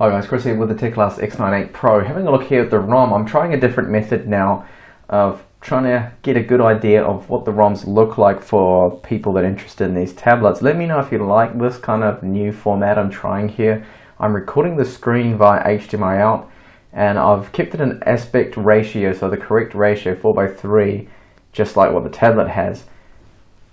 Hi guys, Chris here with the Teclast X98 Pro. Having a look here at the ROM, I'm trying a different method now of trying to get a good idea of what the ROMs look like for people that are interested in these tablets. Let me know if you like this kind of new format I'm trying here. I'm recording the screen via HDMI out and I've kept it in aspect ratio, so the correct ratio 4:3, just like what the tablet has.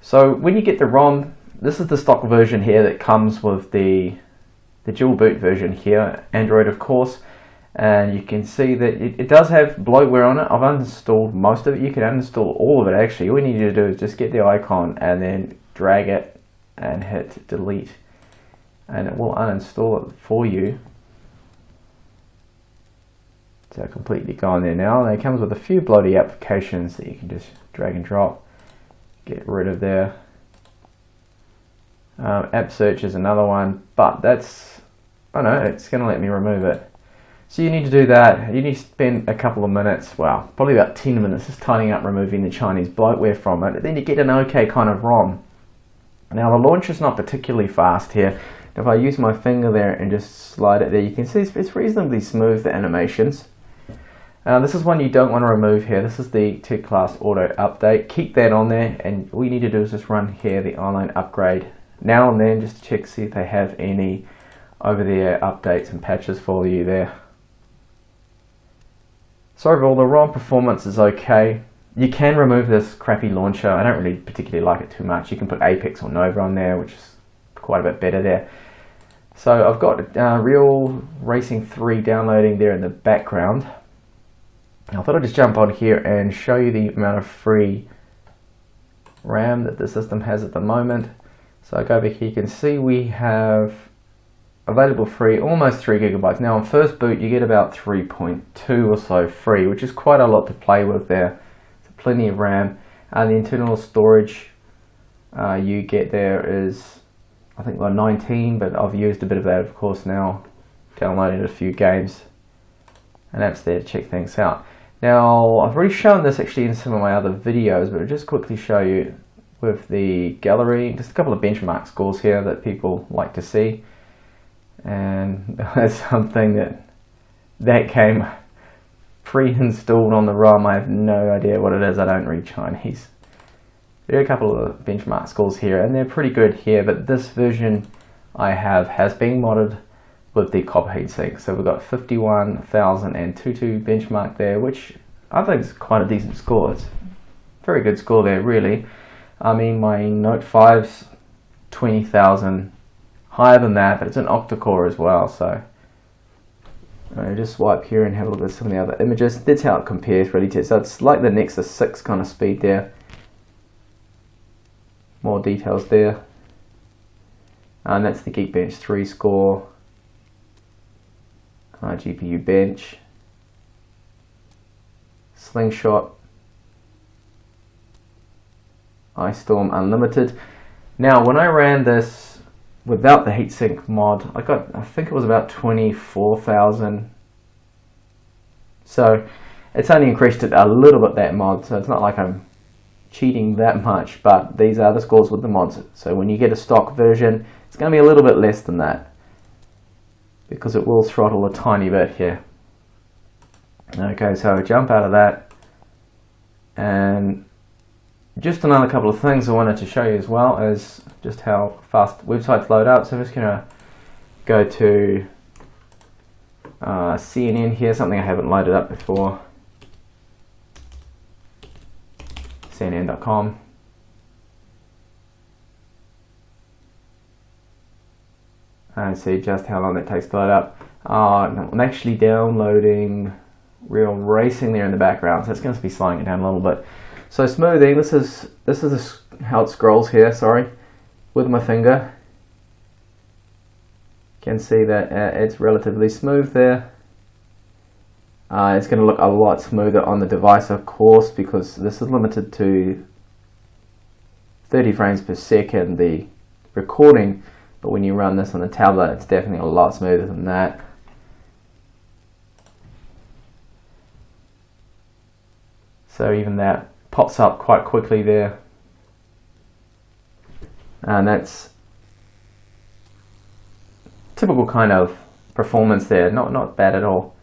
So when you get the ROM, this is the stock version here that comes with the dual boot version here, Android of course, and you can see that it does have bloatware on it. I've uninstalled most of it. You can uninstall all of it actually. All you need to do is just get the icon and then drag it and hit delete and it will uninstall it for you. So completely gone there now, and it comes with a few bloaty applications that you can just drag and drop, get rid of there. App search is another one, but that's, I don't know, it's going to let me remove it. So you need to do that. You need to spend a couple of minutes, well, probably about 10 minutes, just tidying up, removing the Chinese bloatware from it. Then you get an okay kind of ROM. Now the launch is not particularly fast here. If I use my finger there and just slide it there, you can see it's reasonably smooth, the animations. This is one you don't want to remove here. This is the Teclast Auto Update. Keep that on there, and all you need to do is just run here the online upgrade now and then, just to check, see if they have any over-the-air updates and patches for you there. So overall, the ROM performance is okay. You can remove this crappy launcher. I don't really particularly like it too much. You can put Apex or Nova on there, which is quite a bit better there. So I've got Real Racing 3 downloading there in the background. I thought I'd just jump on here and show you the amount of free RAM that the system has at the moment. So I go over here, you can see we have available free almost 3 gigabytes. Now on first boot you get about 3.2 or so free, which is quite a lot to play with there. So plenty of RAM. And the internal storage you get there is, I think, like 19, but I've used a bit of that of course now, downloaded a few games and apps there to check things out. Now I've already shown this actually in some of my other videos, but I'll just quickly show you with the gallery, just a couple of benchmark scores here that people like to see. And that's something that came pre-installed on the ROM. I have no idea what it is. I don't read Chinese. There are a couple of benchmark scores here and they're pretty good here, but this version I have has been modded with the copper heatsink. So we've got 51,022 benchmark there, which I think is quite a decent score. It's a very good score there, really. I mean, my Note 5's 20,000 higher than that, but it's an octa-core as well. So just swipe here and have a look at some of the other images. That's how it compares really to. So it's like the Nexus 6 kind of speed there. More details there. And that's the Geekbench 3 score. GPU bench, Slingshot, Ice Storm Unlimited. Now when I ran this without the heatsink mod, I think it was about 24,000. So it's only increased it a little bit, that mod, so it's not like I'm cheating that much, but these are the scores with the mods. So when you get a stock version, it's going to be a little bit less than that, because it will throttle a tiny bit here. Okay, so jump out of that, and just another couple of things I wanted to show you as well is just how fast websites load up. So I'm just going to go to CNN here, something I haven't loaded up before, CNN.com. And see just how long that takes to load up. I'm actually downloading Real Racing there in the background, so it's going to be slowing it down a little bit. So smoothing, this is how it scrolls here, sorry, with my finger. You can see that it's relatively smooth there. It's going to look a lot smoother on the device, of course, because this is limited to 30 frames per second, the recording. But when you run this on the tablet, it's definitely a lot smoother than that. So even that pops up quite quickly there. And that's typical kind of performance there. Not bad at all.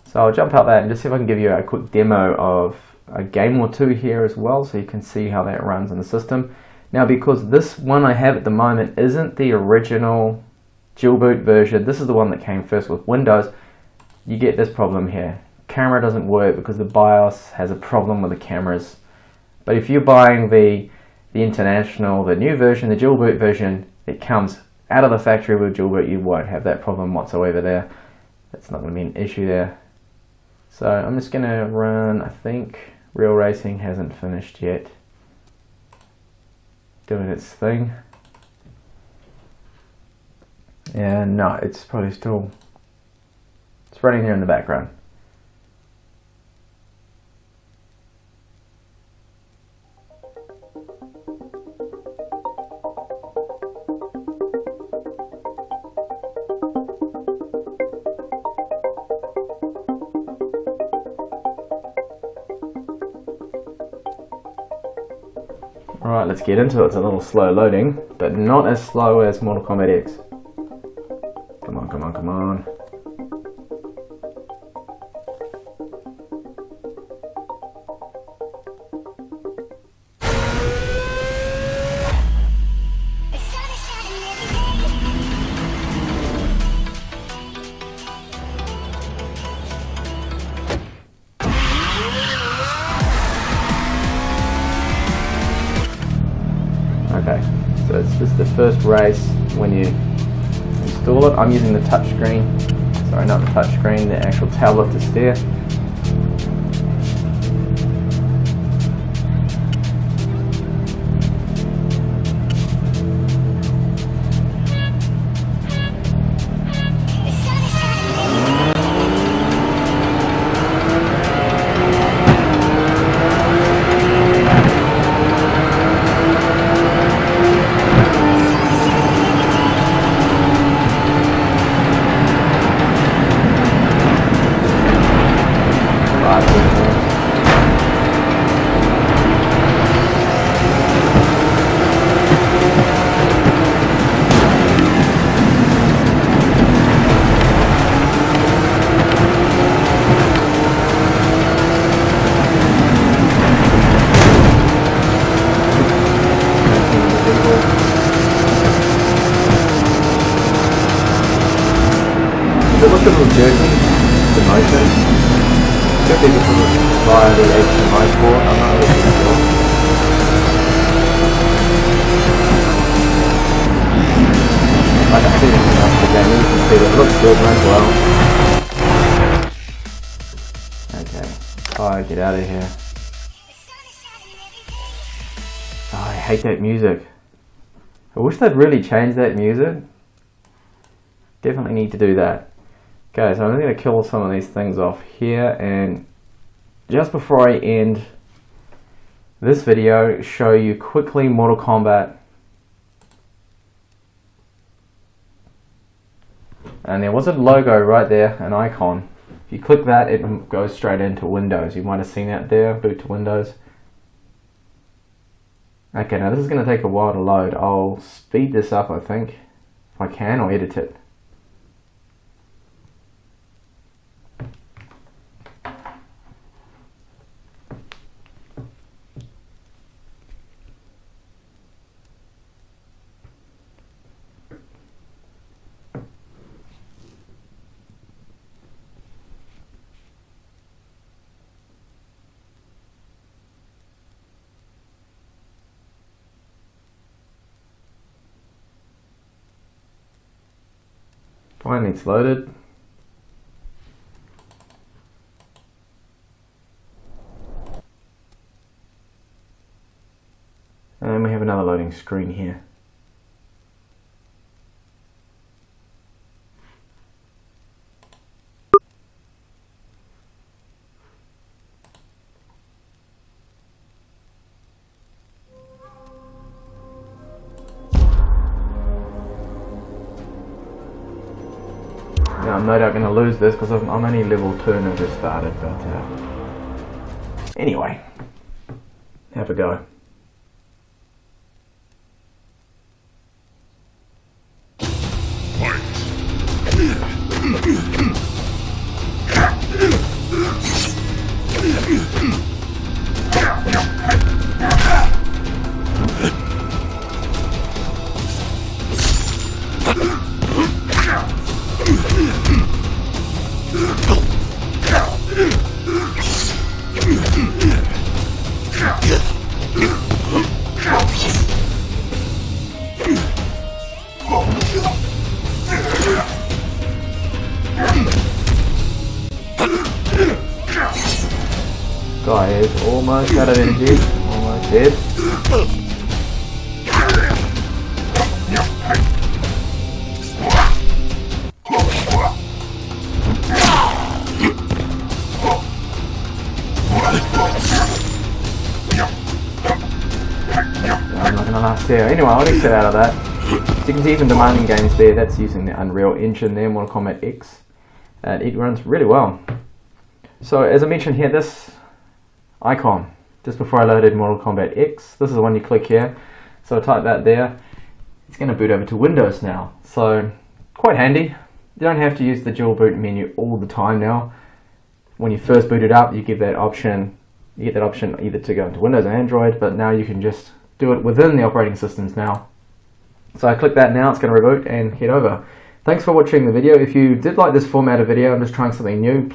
So I'll jump out that and just see if I can give you a quick demo of a game or two here as well, so you can see how that runs in the system. Now, because this one I have at the moment isn't the original dual boot version, this is the one that came first with Windows, you get this problem here. Camera doesn't work because the BIOS has a problem with the cameras. But if you're buying the international, the new version, the dual boot version, it comes out of the factory with dual boot, you won't have that problem whatsoever there. That's not going to be an issue there. So I'm just going to run, I think Real Racing hasn't finished yet, doing its thing. And no, it's probably still, it's running there in the background. Alright, let's get into it. It's a little slow loading, but not as slow as Mortal Kombat X. Come on, come on, come on. Okay, so it's just the first race when you install it. I'm using the touch screen, sorry, not the touch screen, the actual tablet to steer. It looks a little jerky, the motion. Could be because it's via the HDMI port, I'm not really sure. Like I see this enough of the game, you can see that it looks good, runs well. Okay, oh, get out of here. Oh, I hate that music. I wish they'd really change that music. Definitely need to do that. Okay, so I'm going to kill some of these things off here, and just before I end this video, show you quickly Mortal Kombat. And there was a logo right there, an icon. If you click that, it goes straight into Windows. You might have seen that there, boot to Windows. Okay, now this is going to take a while to load. I'll speed this up, I think, if I can, or edit it. Finally, it's loaded. And we have another loading screen here. Now, I'm no doubt going to lose this because I'm only level 2 and I've just started, but anyway, have a go. Guy is almost out of energy, almost dead. I'm not gonna last there. Anyway, I'll exit out of that. So you can see even demanding games there, that's using the Unreal Engine there, Mortal Kombat X. And it runs really well. So as I mentioned here, this icon, just before I loaded Mortal Kombat X, this is the one you click here. So I type that there. It's going to boot over to Windows now. So quite handy. You don't have to use the dual boot menu all the time now. When you first boot it up, you get that option either to go into Windows or Android, but now you can just do it within the operating systems now. So I click that now, it's going to reboot and head over. Thanks for watching the video. If you did like this format of video, I'm just trying something new.